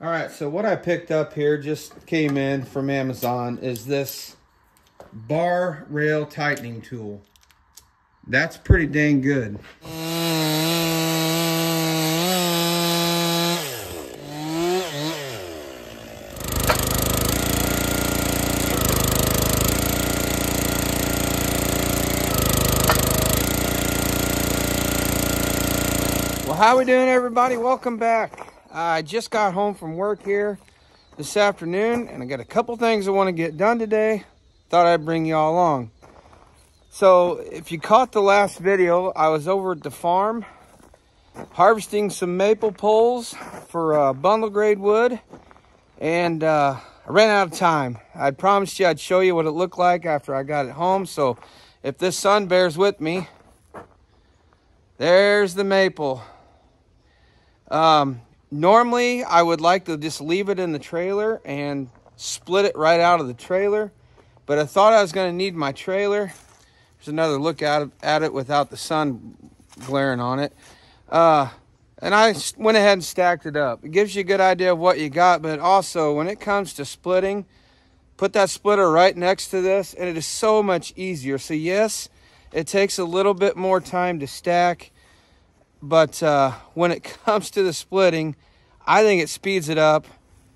All right, so what I picked up here, just came in from Amazon, is this bar rail tightening tool. That's pretty dang good. Well, how we doing, everybody? Welcome back. I just got home from work here this afternoon, and I got a couple things I want to get done today. Thought I'd bring y'all along. So if you caught the last video, I was over at the farm harvesting some maple poles for bundle grade wood, and I ran out of time. I promised you I'd show you what it looked like after I got it home, so if this sun bears with me, there's the maple. Normally, I would like to just leave it in the trailer and split it right out of the trailer, but I thought I was going to need my trailer. There's another look at it without the sun glaring on it. And I went ahead and stacked it up. It gives you a good idea of what you got, but also when it comes to splitting, put that splitter right next to this, and it is so much easier. So yes, it takes a little bit more time to stack, but when it comes to the splitting, I think it speeds it up.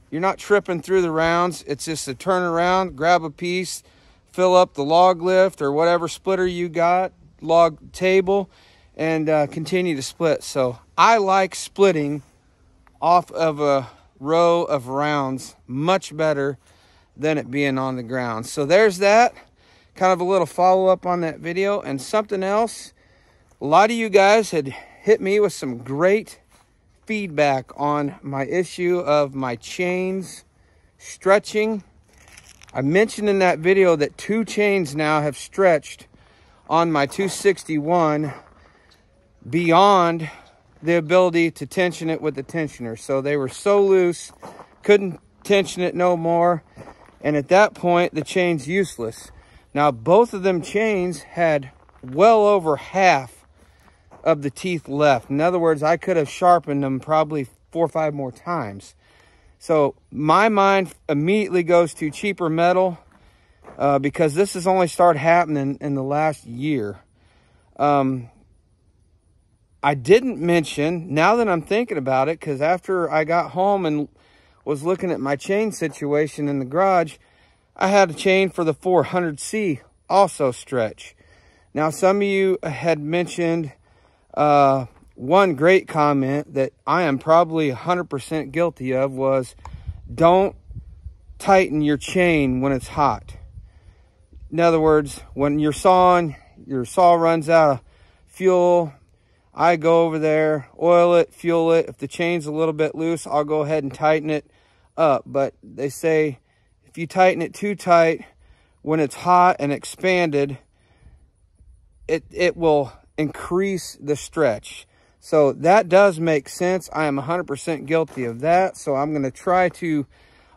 You're not tripping through the rounds. It's just a turn around, grab a piece, fill up the log lift or whatever splitter you got, log table, and continue to split. So I like splitting off of a row of rounds much better than it being on the ground. So there's that. Kind of a little follow-up on that video. And something else, a lot of you guys had hit me with some great feedback on my issue of my chains stretching. I mentioned in that video that 2 chains now have stretched on my 261 beyond the ability to tension it with the tensioner. So they were so loose, couldn't tension it no more, and at that point the chain's useless. Now both of them chains had well over half of the teeth left. In other words, I could have sharpened them probably 4 or 5 more times. So my mind immediately goes to cheaper metal because this has only started happening in the last year. I didn't mention, now that I'm thinking about it, because after I got home and was looking at my chain situation in the garage, I had a chain for the 400C also stretch. Now some of you had mentioned one great comment that I am probably 100% guilty of was, don't tighten your chain when it's hot. In other words, when you're sawing, your saw runs out of fuel, I go over there, oil it, fuel it. If the chain's a little bit loose, I'll go ahead and tighten it up. But they say if you tighten it too tight when it's hot and expanded, it will increase the stretch. So that does make sense. I am 100% guilty of that. So I'm going to try to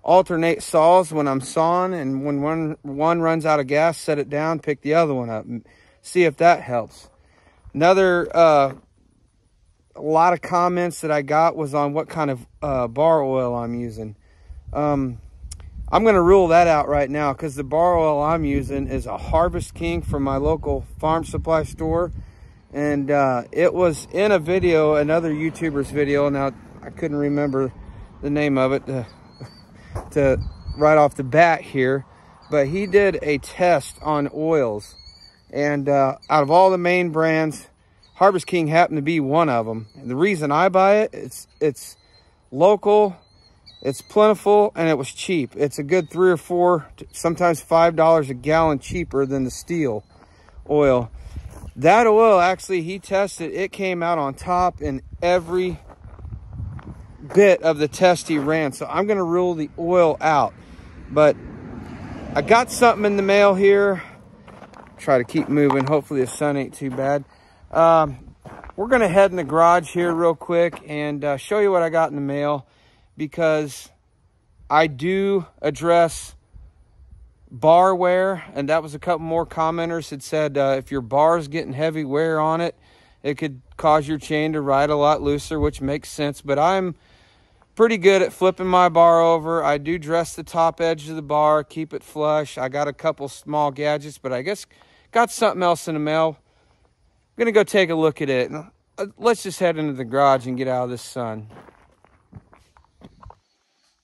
alternate saws when I'm sawing, and when one runs out of gas, set it down, pick the other one up, and see if that helps. Another a lot of comments that I got was on what kind of bar oil I'm using. I'm going to rule that out right now, because the bar oil I'm using is a Harvest King from my local farm supply store. And it was in a video, another YouTuber's video. Now, I couldn't remember the name of it to right off the bat here. But he did a test on oils. And out of all the main brands, Harvest King happened to be one of them. And the reason I buy it, it's local, it's plentiful, and it was cheap. It's a good $3 or $4, sometimes $5 a gallon cheaper than the Stihl oil. That oil, actually, he tested, it came out on top in every bit of the test he ran. So I'm going to rule the oil out. But I got something in the mail here. Try to keep moving. Hopefully the sun ain't too bad. We're going to head in the garage here real quick and show you what I got in the mail, because I do address bar wear, and that was a couple more commenters had said if your bar's getting heavy wear on it, it could cause your chain to ride a lot looser, which makes sense. But I'm pretty good at flipping my bar over. I do dress the top edge of the bar, keep it flush. I got a couple small gadgets, but I guess got something else in the mail. I'm gonna go take a look at it. Let's just head into the garage and get out of this sun.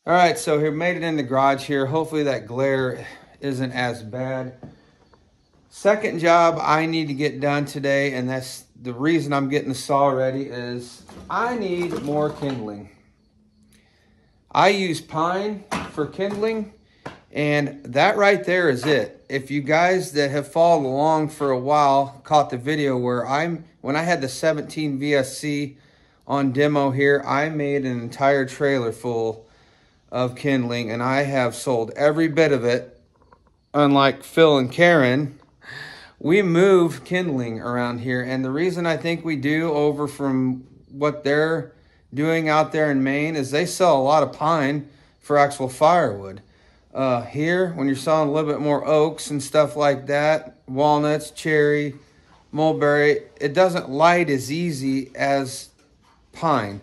All right, so we made it in the garage here. Hopefully that glare isn't as bad. Second job I need to get done today, and that's the reason I'm getting the saw ready, is I need more kindling. I use pine for kindling, and that right there is it. If you guys that have followed along for a while caught the video where when I had the 17 VSC on demo here, I made an entire trailer full of kindling, and I have sold every bit of it. Unlike Phil and Karen, we move kindling around here, and the reason I think we do over from what they're doing out there in Maine is they sell a lot of pine for actual firewood. Here, when you're selling a little bit more oaks and stuff like that, walnuts, cherry, mulberry, it doesn't light as easy as pine.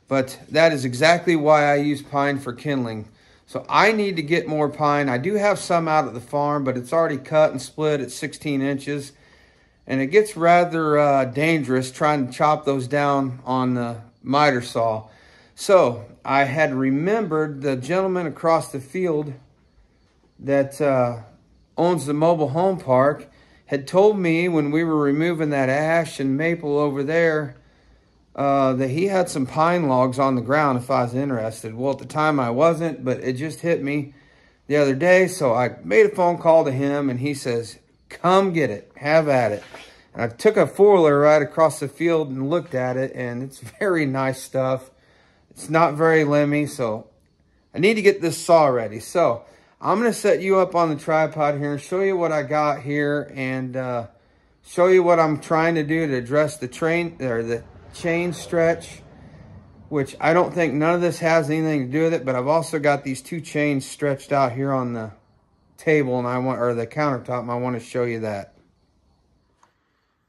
But that is exactly why I use pine for kindling. So I need to get more pine. I do have some out at the farm, but it's already cut and split at 16 inches. And it gets rather dangerous trying to chop those down on the miter saw. So I had remembered the gentleman across the field that owns the mobile home park had told me when we were removing that ash and maple over there that he had some pine logs on the ground if I was interested. Well, at the time I wasn't, but it just hit me the other day. So I made a phone call to him, and he says, come get it, have at it. And I took a four-wheeler right across the field and looked at it, and it's very nice stuff. It's not very limby, so I need to get this saw ready. So I'm going to set you up on the tripod here and show you what I got here, and show you what I'm trying to do to address the chain stretch, which I don't think none of this has anything to do with it, but I've also got these two chains stretched out here on the table, and the countertop, and I want to show you that.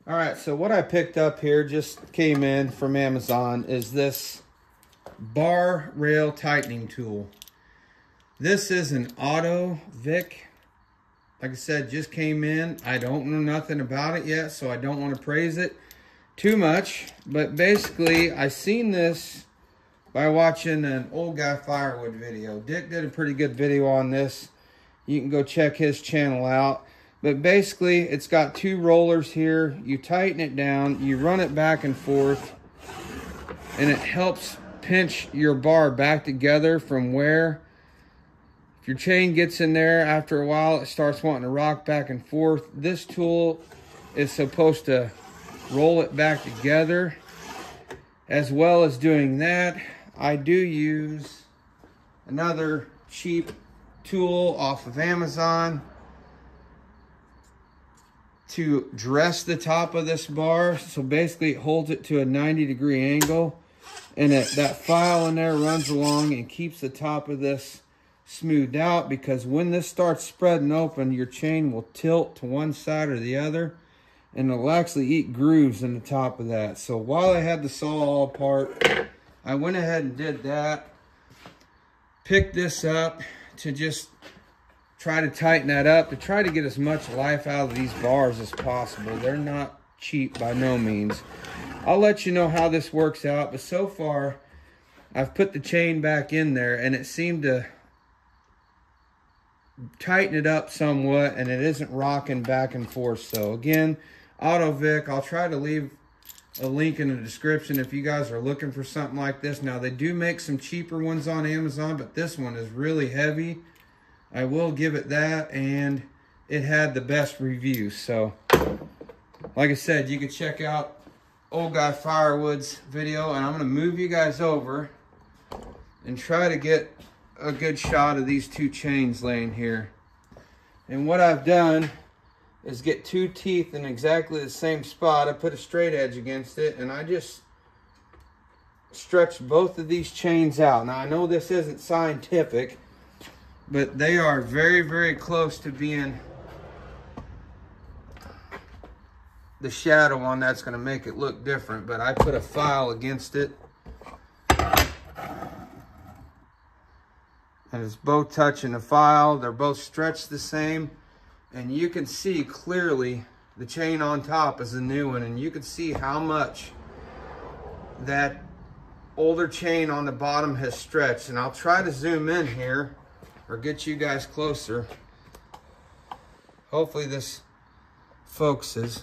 All right, so what I picked up here, just came in from Amazon, is this bar rail tightening tool. This is an Auto Vic. Like I said, just came in. I don't know nothing about it yet, so I don't want to praise it too much. But basically, I seen this by watching an Old Guy Firewood video. Dick did a pretty good video on this. You can go check his channel out. But basically, it's got two rollers here. You tighten it down, you run it back and forth, and it helps pinch your bar back together from where, if your chain gets in there, after a while, it starts wanting to rock back and forth. This tool is supposed to roll it back together. As well as doing that, I do use another cheap tool off of Amazon to dress the top of this bar. So basically it holds it to a 90-degree angle, and that file in there runs along and keeps the top of this smoothed out, because when this starts spreading open, your chain will tilt to one side or the other, and it'll actually eat grooves in the top of that. So while I had the saw all apart, I went ahead and did that. Picked this up to just try to tighten that up, to try to get as much life out of these bars as possible. They're not cheap by no means. I'll let you know how this works out, but so far I've put the chain back in there, and it seemed to tighten it up somewhat, and it isn't rocking back and forth. So again, Auto Vic, I'll try to leave a link in the description if you guys are looking for something like this. Now, they do make some cheaper ones on Amazon, but this one is really heavy. I will give it that, and it had the best reviews. So, like I said, you can check out Old Guy Firewood's video, and I'm going to move you guys over and try to get a good shot of these two chains laying here. And what I've done is get two teeth in exactly the same spot. I put a straight edge against it, and I just stretched both of these chains out. Now, I know this isn't scientific, but they are very, very close to being the shadow on that's going to make it look different. But I put a file against it, And it's both touching the file. They're both stretched the same. And you can see clearly the chain on top is the new one. And you can see how much that older chain on the bottom has stretched. And I'll try to zoom in here or get you guys closer. Hopefully this focuses.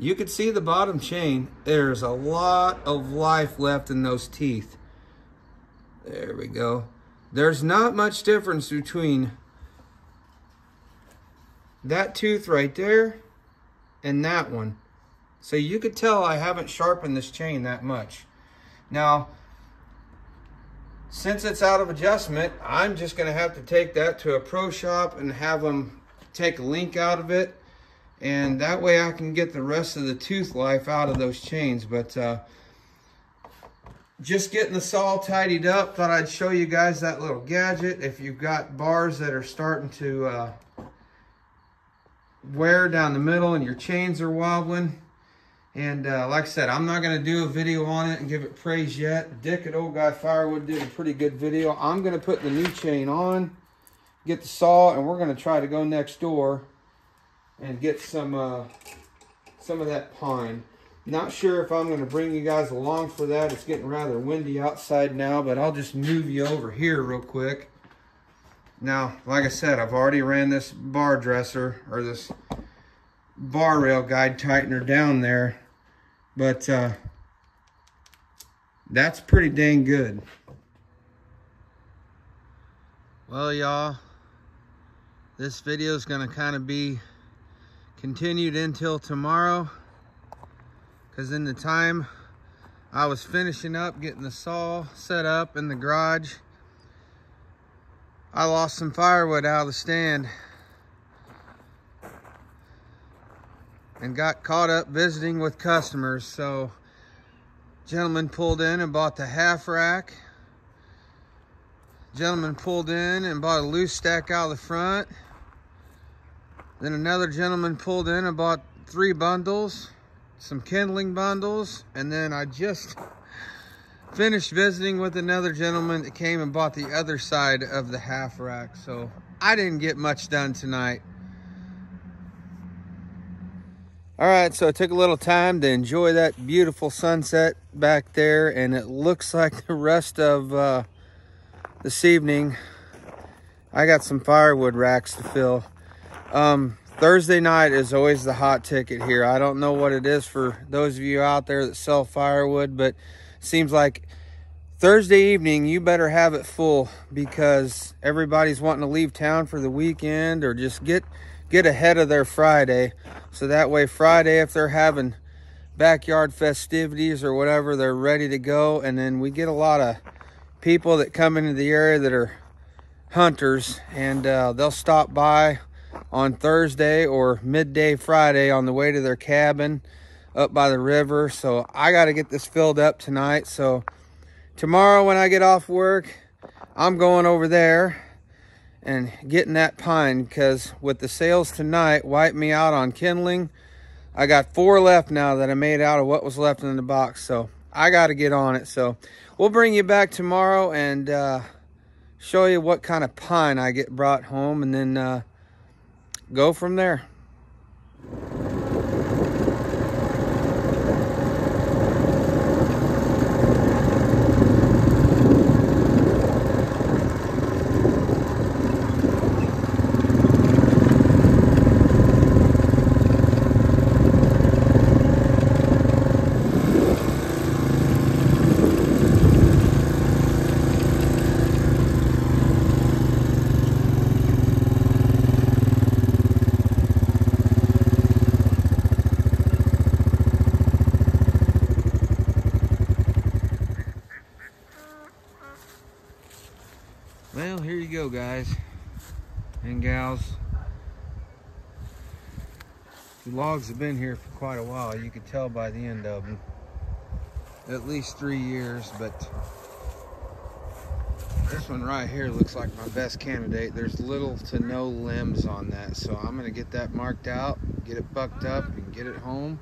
You can see the bottom chain. There's a lot of life left in those teeth. There we go. There's not much difference between that tooth right there and that one. So you could tell I haven't sharpened this chain that much. Now, since it's out of adjustment, I'm just gonna have to take that to a pro shop and have them take a link out of it. And that way I can get the rest of the tooth life out of those chains. But just getting the saw tidied up, thought I'd show you guys that little gadget. If you've got bars that are starting to wear down the middle and your chains are wobbling. And like I said, I'm not going to do a video on it and give it praise yet. Dick at Old Guy Firewood did a pretty good video. I'm going to put the new chain on, get the saw, and we're going to try to go next door and get some of that pine. Not sure if I'm going to bring you guys along for that. It's getting rather windy outside now, but I'll just move you over here real quick. Now, like I said, I've already ran this bar dresser, or this bar rail guide tightener down there, but that's pretty dang good. Well, y'all, this video is going to kind of be continued until tomorrow, because in the time I was finishing up getting the saw set up in the garage, I lost some firewood out of the stand and got caught up visiting with customers. So gentleman pulled in and bought the half rack. Gentleman pulled in and bought a loose stack out of the front. Then another gentleman pulled in and bought 3 bundles, some kindling bundles, and then I just finished visiting with another gentleman that came and bought the other side of the half rack. So I didn't get much done tonight. All right, so I took a little time to enjoy that beautiful sunset back there, and it looks like the rest of this evening I got some firewood racks to fill. Thursday night is always the hot ticket here. I don't know what it is for those of you out there that sell firewood, but it seems like Thursday evening you better have it full, because everybody's wanting to leave town for the weekend or just get ahead of their Friday. So that way Friday, if they're having backyard festivities or whatever, they're ready to go. And then we get a lot of people that come into the area that are hunters, and they'll stop by on Thursday or midday Friday on the way to their cabin up by the river. So I got to get this filled up tonight. So tomorrow when I get off work, I'm going over there and getting that pine, because with the sales tonight wiped me out on kindling. I got 4 left now that I made out of what was left in the box. So I got to get on it. So we'll bring you back tomorrow and show you what kind of pine I get brought home, and then go from there. Well, here you go, guys and gals. The logs have been here for quite a while. You could tell by the end of them. At least 3 years, but this one right here looks like my best candidate. There's little to no limbs on that, so I'm gonna get that marked out, get it bucked up, and get it home.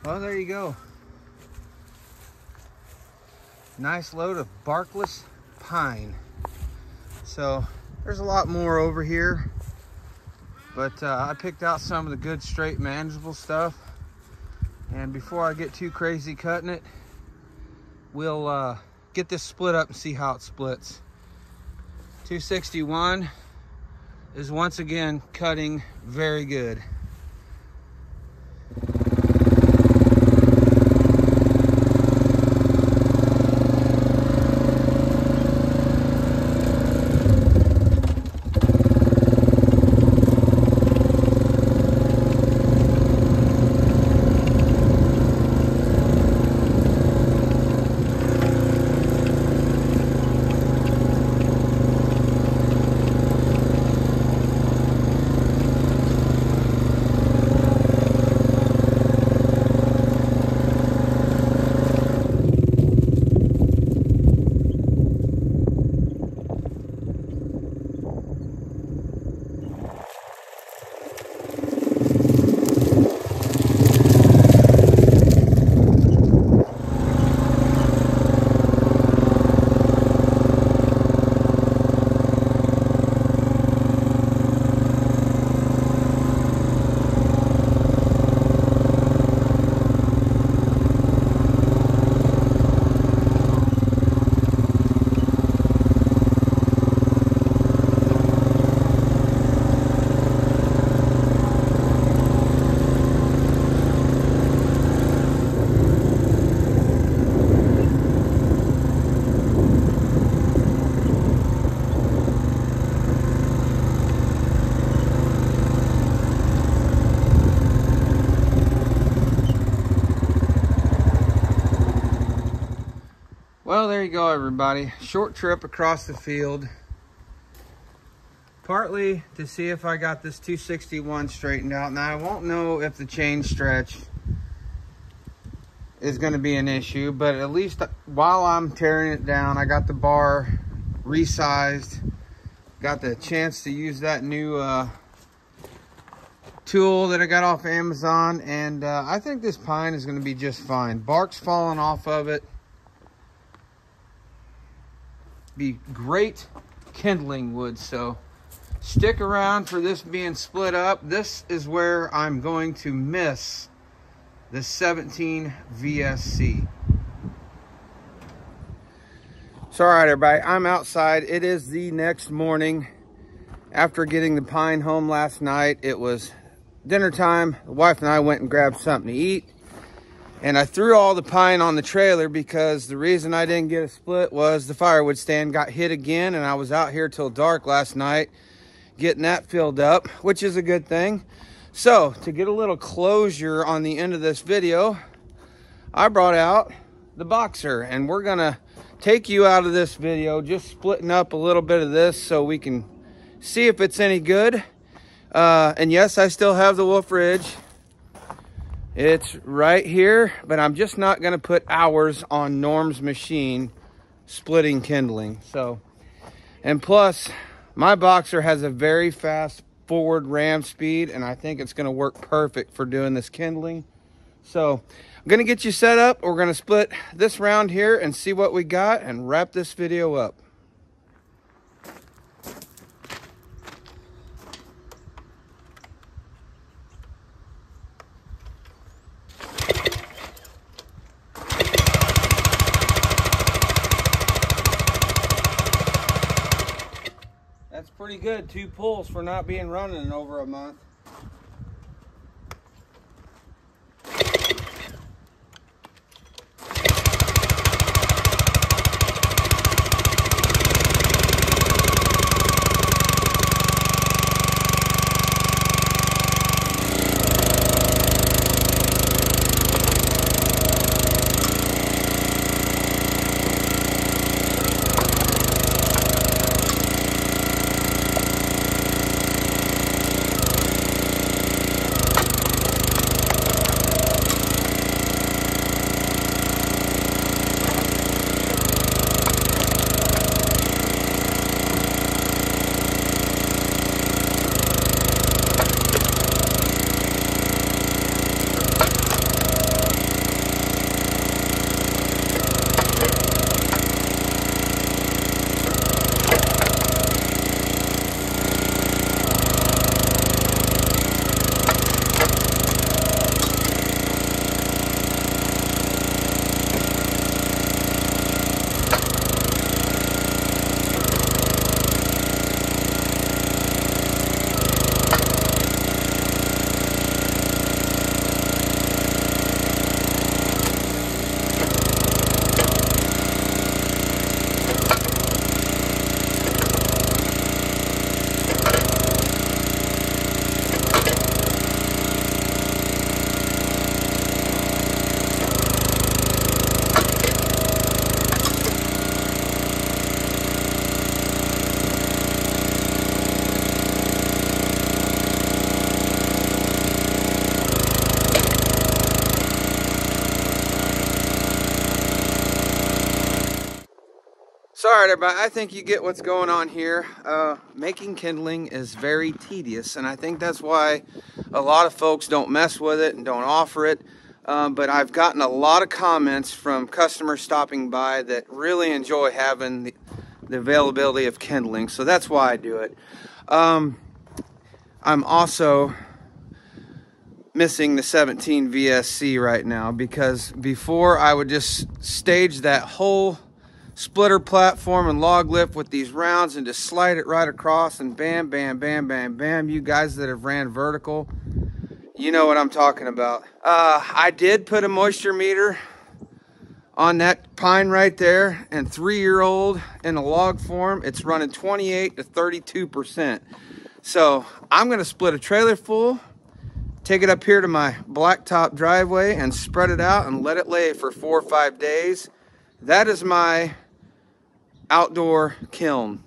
Well, there you go. Nice load of barkless pine. So there's a lot more over here, but I picked out some of the good, straight, manageable stuff. And before I get too crazy cutting it, we'll get this split up and see how it splits. 261 is once again cutting very good. Well, there you go, everybody. Short trip across the field. Partly to see if I got this 261 straightened out. Now, I won't know if the chain stretch is going to be an issue, but at least while I'm tearing it down, I got the bar resized. Got the chance to use that new tool that I got off Amazon, and I think this pine is going to be just fine. Bark's falling off of it. Be great kindling wood, so stick around for this being split up. This is where I'm going to miss the 17 VSC. So, all right, everybody, I'm outside. It is the next morning after getting the pine home last night. It was dinner time. The wife and I went and grabbed something to eat. And I threw all the pine on the trailer because the reason I didn't get a split was the firewood stand got hit again, and I was out here till dark last night getting that filled up, which is a good thing. So to get a little closure on the end of this video, I brought out the boxer, and we're gonna take you out of this video just splitting up a little bit of this so we can see if it's any good. And yes, I still have the Wolf Ridge. It's right here, but I'm just not going to put hours on Norm's machine splitting kindling. So, and plus, my boxer has a very fast forward ram speed, and I think it's going to work perfect for doing this kindling. So, I'm going to get you set up. We're going to split this round here and see what we got and wrap this video up. Pretty good, 2 pulls for not being running in over a month. right, everybody, I think you get what's going on here. Making kindling is very tedious, and I think that's why a lot of folks don't mess with it and don't offer it. But I've gotten a lot of comments from customers stopping by that really enjoy having the availability of kindling, so that's why I do it. I'm also missing the 17 VSC right now, because before I would just stage that whole splitter platform and log lift with these rounds and just slide it right across, and bam, bam, bam, bam, bam. You guys that have ran vertical, you know what I'm talking about. I did put a moisture meter on that pine right there, and 3-year-old in a log form, it's running 28 to 32%. So I'm gonna split a trailer full, take it up here to my blacktop driveway and spread it out and let it lay for 4 or 5 days. That is my outdoor kiln,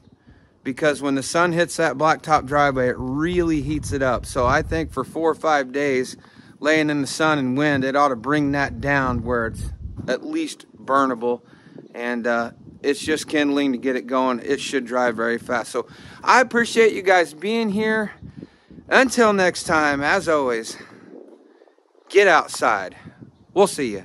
because when the sun hits that blacktop driveway, it really heats it up. So I think for 4 or 5 days, laying in the sun and wind, it ought to bring that down where it's at least burnable. And it's just kindling to get it going. It should dry very fast. So I appreciate you guys being here. Until next time, as always, get outside. We'll see you.